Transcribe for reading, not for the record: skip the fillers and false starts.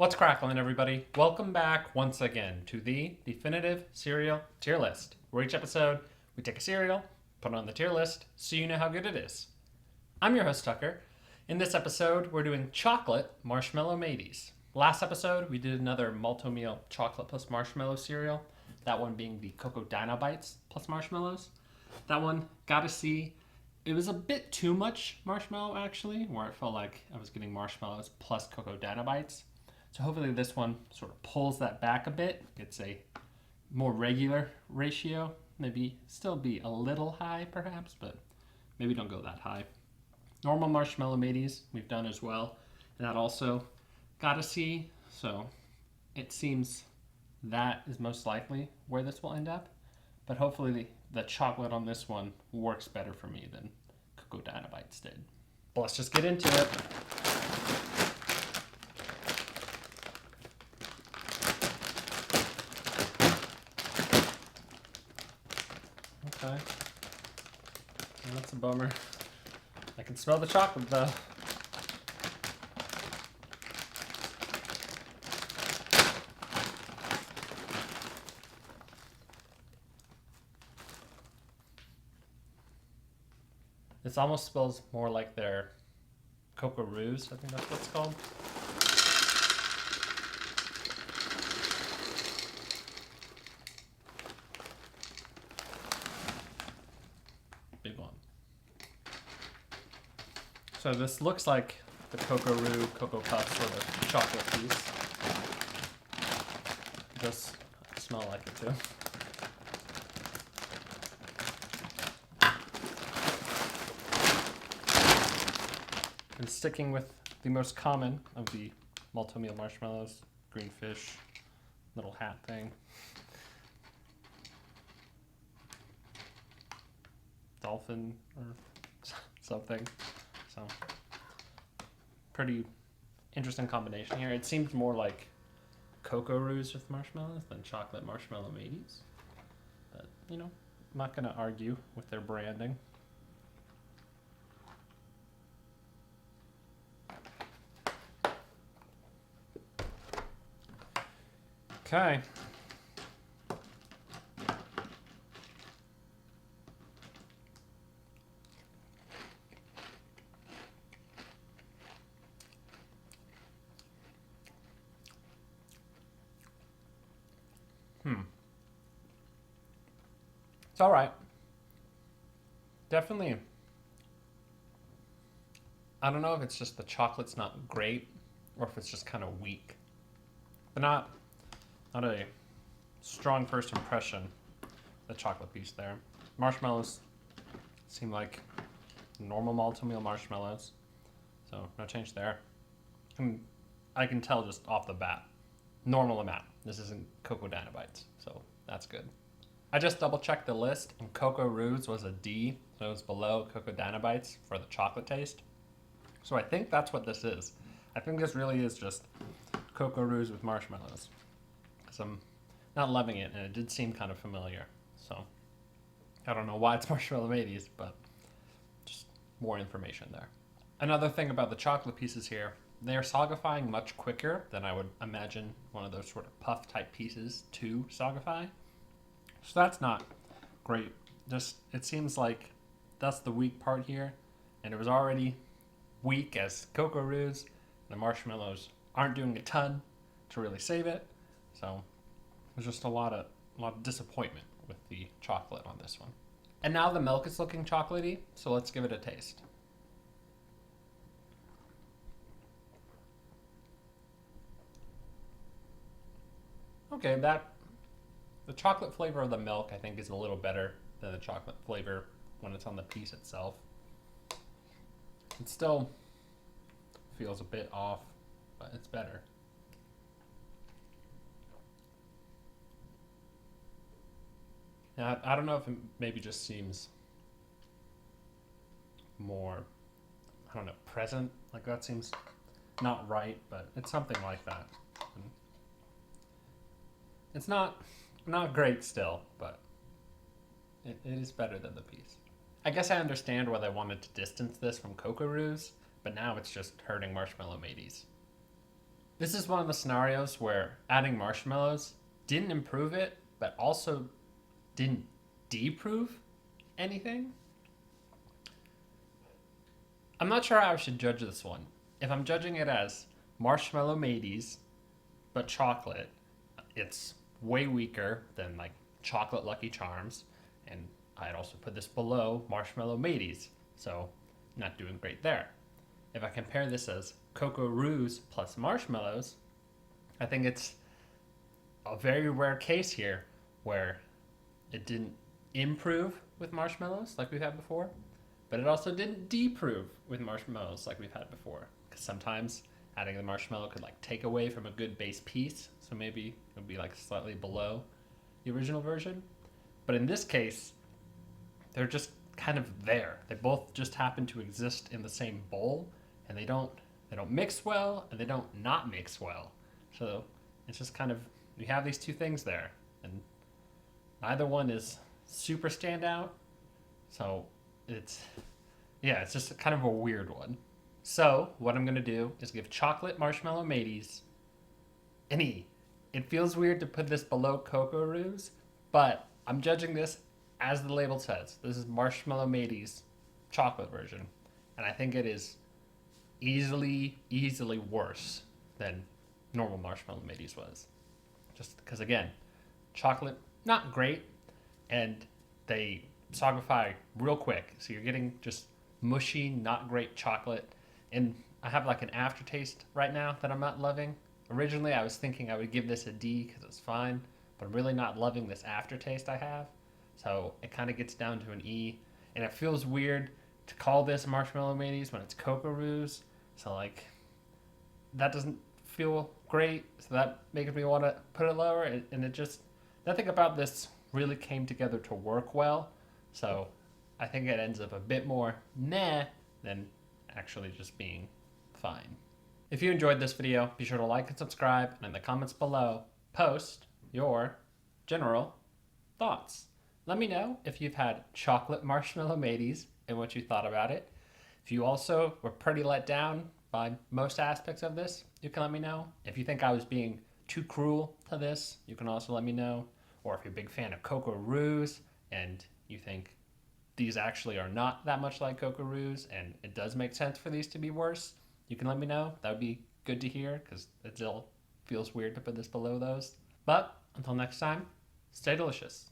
What's cracklin', everybody? Welcome back once again to the definitive cereal tier list, where each episode we take a cereal, put it on the tier list, so you know how good it is. I'm your host, Tucker. In this episode, we're doing Chocolate Marshmallow Mateys. Last episode, we did another Malt O Meal chocolate plus marshmallow cereal, that one being the Cocoa Dyno Bites plus marshmallows. That one, gotta see, it was a bit too much marshmallow, actually, where I felt like I was getting marshmallows plus Cocoa Dyno Bites. So hopefully this one sort of pulls that back a bit. It's a more regular ratio. Maybe still be a little high perhaps, but maybe don't go that high. Normal marshmallow mateys we've done as well. And that also gotta see. So it seems that is most likely where this will end up. But hopefully the chocolate on this one works better for me than Cocoa Dyno Bites did. But let's just get into it. Okay. Well, that's a bummer. I can smell the chocolate though. This almost smells more like their Coco Roos, I think that's what it's called. Big one. So this looks like the Coco Roos Cocoa Puff sort of chocolate piece. It does smell like it too. And sticking with the most common of the Malt O Meal marshmallows, green fish, little hat thing. Dolphin or something. So pretty interesting combination here. It seems more like Coco Roos with marshmallows than Chocolate Marshmallow Mateys. But, you know, I'm not going to argue with their branding. Okay. It's all right. Definitely. I don't know if it's just the chocolate's not great or if it's just kind of weak. But not a strong first impression, the chocolate piece there. Marshmallows seem like normal Malt O Meal marshmallows, so no change there. And I can tell just off the bat, normal amount. This isn't Cocoa Dyno Bites, so that's good. I just double checked the list, and Coco Roos was a D, so it was below Cocoa Dyno Bites for the chocolate taste. So I think that's what this is. I think this really is just Coco Roos with marshmallows. Because I'm not loving it, and it did seem kind of familiar. So I don't know why it's Marshmallow Mateys, but just more information there. Another thing about the chocolate pieces here, they are sagifying much quicker than I would imagine one of those sort of puff type pieces to sagify. So that's not great. Just, it seems like that's the weak part here. And it was already weak as Coco Roos. The marshmallows aren't doing a ton to really save it. So there's just a lot of disappointment with the chocolate on this one. And now the milk is looking chocolatey, so let's give it a taste. Okay, the chocolate flavor of the milk I think is a little better than the chocolate flavor when it's on the piece itself. It still feels a bit off, but it's better. Now, I don't know if it maybe just seems more, I don't know, present. Like that seems not right, but it's something like that. And it's not great still, but it is better than the piece. I guess I understand why they wanted to distance this from Coco Roos, but now it's just hurting Marshmallow Mateys. This is one of the scenarios where adding marshmallows didn't improve it, but also didn't deprove anything. I'm not sure how I should judge this one. If I'm judging it as Marshmallow Mateys, but chocolate, it's way weaker than like chocolate Lucky Charms, and I'd also put this below Marshmallow Mateys, so not doing great there. If I compare this as Coco Roos plus marshmallows, I think it's a very rare case here where it didn't improve with marshmallows like we've had before, but it also didn't deprove with marshmallows like we've had before. Because sometimes adding the marshmallow could like take away from a good base piece, so maybe it would be like slightly below the original version. But in this case, they're just kind of there. They both just happen to exist in the same bowl, and they don't mix well, and they don't not mix well. So it's just kind of, you have these two things there, and neither one is super standout. So it's just kind of a weird one. So what I'm gonna do is give Chocolate Marshmallow Mateys an E. It feels weird to put this below Coco Roos, but I'm judging this as the label says. This is Marshmallow Mateys chocolate version, and I think it is easily worse than normal Marshmallow Mateys was. Just because, again, chocolate, not great, and they sogify real quick. So you're getting just mushy, not great chocolate. And I have like an aftertaste right now that I'm not loving. Originally, I was thinking I would give this a D because it's fine, but I'm really not loving this aftertaste I have. So it kind of gets down to an E. And it feels weird to call this Marshmallow Mateys when it's Coco Roos. So like, that doesn't feel great. So that makes me want to put it lower. And it just, nothing about this really came together to work well. So I think it ends up a bit more meh than actually just being fine. If you enjoyed this video, be sure to like and subscribe, and in the comments below, post your general thoughts. Let me know if you've had Chocolate Marshmallow Mateys and what you thought about it. If you also were pretty let down by most aspects of this, you can let me know. If you think I was being too cruel to this, you can also let me know. Or if you're a big fan of Coco Roos and you think these actually are not that much like Coco Roos and it does make sense for these to be worse, you can let me know. That would be good to hear because it still feels weird to put this below those. But until next time, stay delicious.